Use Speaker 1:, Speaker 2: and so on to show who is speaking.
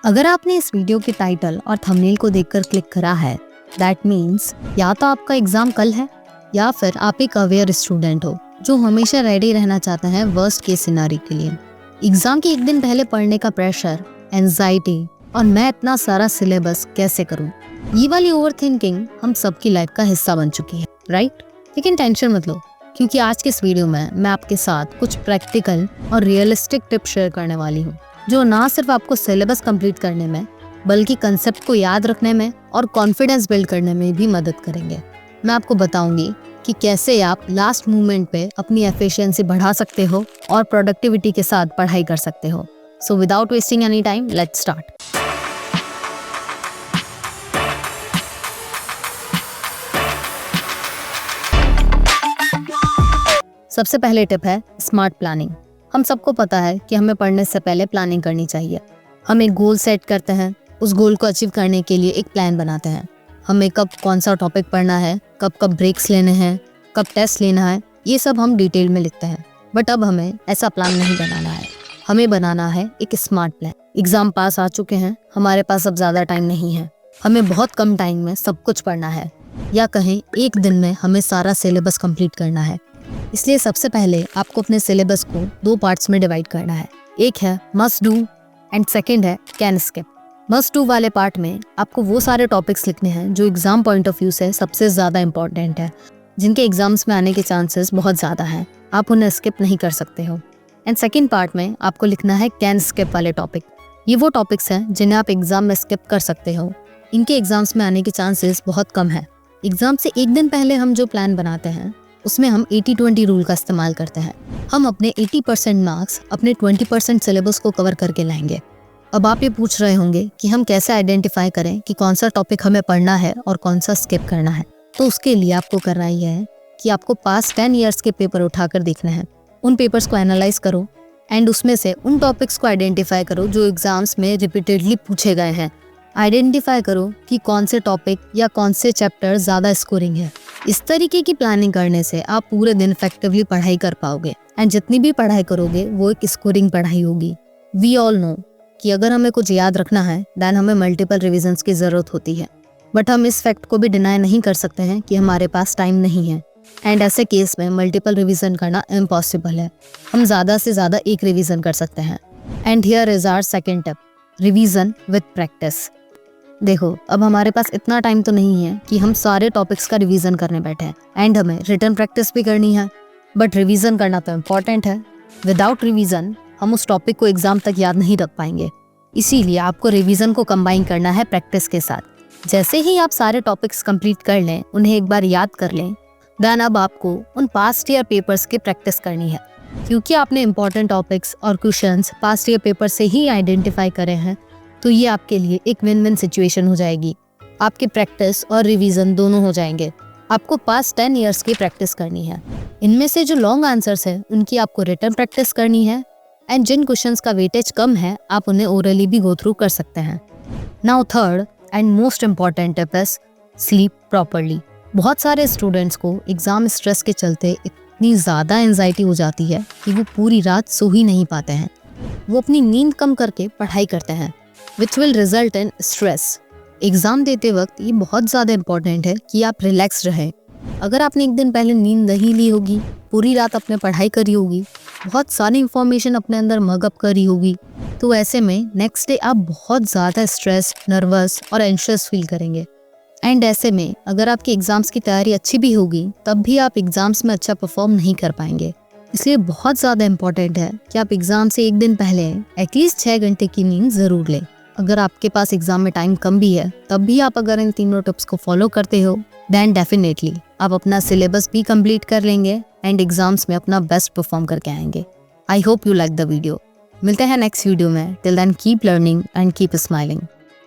Speaker 1: अगर आपने इस वीडियो के टाइटल और थंबनेल को देखकर क्लिक करा है, दैट मीन्स या तो आपका एग्जाम कल है या फिर आप एक अवेयर स्टूडेंट हो जो हमेशा रेडी रहना चाहता है वर्स्ट केस सिनेरियो के लिए। एग्जाम के एक दिन पहले पढ़ने का प्रेशर, एंजाइटी और मैं इतना सारा सिलेबस कैसे करूं, ये वाली ओवरथिंकिंग हम सबकी लाइफ का हिस्सा बन चुकी है, राइट? लेकिन टेंशन मत लो, क्योंकि आज के इस वीडियो में मैं आपके साथ कुछ प्रैक्टिकल और रियलिस्टिक टिप्स शेयर करने वाली हूँ जो ना सिर्फ आपको सिलेबस कंप्लीट करने में बल्कि कंसेप्ट को याद रखने में और कॉन्फिडेंस बिल्ड करने में भी मदद करेंगे। मैं आपको बताऊंगी कि कैसे आप लास्ट मोमेंट पे अपनी एफिशिएंसी बढ़ा सकते हो और प्रोडक्टिविटी के साथ पढ़ाई कर सकते हो। So without wasting any time, let's start. सबसे पहले टिप है स्मार्ट प्लानिंग। हम सबको पता है कि हमें पढ़ने से पहले प्लानिंग करनी चाहिए। हम एक गोल सेट करते हैं, उस गोल को अचीव करने के लिए एक प्लान बनाते हैं। हमें कब कौन सा टॉपिक पढ़ना है, कब कब ब्रेक्स लेने हैं, कब टेस्ट लेना है, ये सब हम डिटेल में लिखते हैं। बट अब हमें ऐसा प्लान नहीं बनाना है, हमें बनाना है एक स्मार्ट प्लान। एग्जाम पास आ चुके हैं, हमारे पास अब ज़्यादा टाइम नहीं है, हमें बहुत कम टाइम में सब कुछ पढ़ना है, या कहें एक दिन में हमें सारा सिलेबस कंप्लीट करना है। इसलिए सबसे पहले आपको अपने सिलेबस को 2 पार्ट्स में डिवाइड करना है। एक है मस्ट डू एंड सेकंड है कैन स्किप। मस्ट डू वाले पार्ट में आपको वो सारे टॉपिक्स लिखने हैं जो एग्जाम पॉइंट ऑफ व्यू से सबसे ज़्यादा इंपॉर्टेंट है, जिनके एग्जाम्स में आने के चांसेस बहुत ज़्यादा हैं, आप उन्हें स्किप नहीं कर सकते हो। एंड सेकेंड पार्ट में आपको लिखना है कैन स्किप वाले टॉपिक। ये वो टॉपिक्स हैं जिन्हें आप एग्जाम में स्किप कर सकते हो, इनके एग्जाम्स में आने के चांसेस बहुत कम है। एग्जाम से एक दिन पहले हम जो प्लान बनाते हैं उसमें हम 80-20 रूल का इस्तेमाल करते हैं। हम अपने 80% मार्क्स अपने 20% सिलेबस को कवर करके लाएंगे। अब आप ये पूछ रहे होंगे कि हम कैसे आइडेंटिफाई करें कि कौन सा टॉपिक हमें पढ़ना है और कौन सा स्किप करना है। तो उसके लिए आपको करना ये है कि आपको पास्ट 10 ईयर्स के पेपर उठाकर देखना है, उन पेपर्स को एनालाइज करो एंड उसमें से उन टॉपिक्स को आइडेंटिफाई करो जो एग्जाम्स में रिपीटेडली पूछे गए हैं। आइडेंटिफाई करो कि कौन से टॉपिक या कौन से चैप्टर ज़्यादा स्कोरिंग है। इस तरीके की प्लानिंग करने से आप पूरे दिन इफेक्टिवली पढ़ाई कर पाओगे एंड जितनी भी पढ़ाई करोगे वो एक स्कोरिंग पढ़ाई होगी। वी ऑल नो कि अगर हमें कुछ याद रखना है दैन हमें मल्टीपल रिविजन्स की ज़रूरत होती है, बट हम इस फैक्ट को भी डिनाई नहीं कर सकते हैं कि हमारे पास टाइम नहीं है एंड ऐसे केस में मल्टीपल रिविज़न करना इम्पॉसिबल है। हम ज़्यादा से ज़्यादा एक रिविज़न कर सकते हैं। And here is our second tip, revision with practice. देखो, अब हमारे पास इतना टाइम तो नहीं है कि हम सारे टॉपिक्स का रिवीजन करने बैठे हैं एंड हमें रिटन प्रैक्टिस भी करनी है, बट रिवीजन करना तो इम्पॉर्टेंट है। विदाउट रिवीजन हम उस टॉपिक को एग्जाम तक याद नहीं रख पाएंगे। इसीलिए आपको रिवीजन को कंबाइन करना है प्रैक्टिस के साथ। जैसे ही आप सारे टॉपिक्स कंप्लीट कर लें, उन्हें एक बार याद कर लें, देन अब आपको उन पास्ट ईयर पेपर्स की प्रैक्टिस करनी है। क्योंकि आपने इंपॉर्टेंट टॉपिक्स और क्वेश्चंस पास्ट ईयर पेपर से ही आइडेंटिफाई करे हैं, तो ये आपके लिए एक विन विन सिचुएशन हो जाएगी। आपकी प्रैक्टिस और रिवीजन दोनों हो जाएंगे। आपको पास्ट 10 ईयर्स की प्रैक्टिस करनी है। इनमें से जो लॉन्ग आंसर्स हैं उनकी आपको रिटन प्रैक्टिस करनी है एंड जिन क्वेश्चंस का वेटेज कम है आप उन्हें ओरली भी गो थ्रू कर सकते हैं। Now third and most important tip is sleep properly. बहुत सारे स्टूडेंट्स को एग्जाम स्ट्रेस के चलते इतनी ज़्यादा एंजाइटी हो जाती है कि वो पूरी रात सो ही नहीं पाते हैं। वो अपनी नींद कम करके पढ़ाई करते हैं, which will result in stress। Exam देते वक्त ये बहुत ज़्यादा इम्पॉर्टेंट है कि आप रिलैक्स रहें। अगर आपने एक दिन पहले नींद नहीं ली होगी, पूरी रात आपने पढ़ाई करी होगी, बहुत सारी इंफॉर्मेशन अपने अंदर मगअप करी होगी, तो ऐसे में नेक्स्ट डे आप बहुत ज़्यादा स्ट्रेस, नर्वस और एंशियस फील करेंगे। एंड ऐसे में अगर आपकी एग्ज़ाम्स की तैयारी अच्छी भी होगी तब भी आप एग्ज़ाम्स में अच्छा परफॉर्म नहीं कर पाएंगे। इसलिए बहुत ज़्यादा इम्पॉर्टेंट है कि आप एग्ज़ाम से एक दिन पहले एटलीस्ट 6 घंटे की नींद ज़रूर लें। अगर आपके पास एग्जाम में टाइम कम भी है तब भी आप अगर इन तीनों टिप्स को फॉलो करते हो देन डेफिनेटली आप अपना सिलेबस भी कंप्लीट कर लेंगे एंड एग्जाम्स में अपना बेस्ट परफॉर्म करके आएंगे। I hope you like the video. मिलते हैं नेक्स्ट वीडियो में। Till then keep learning and keep smiling.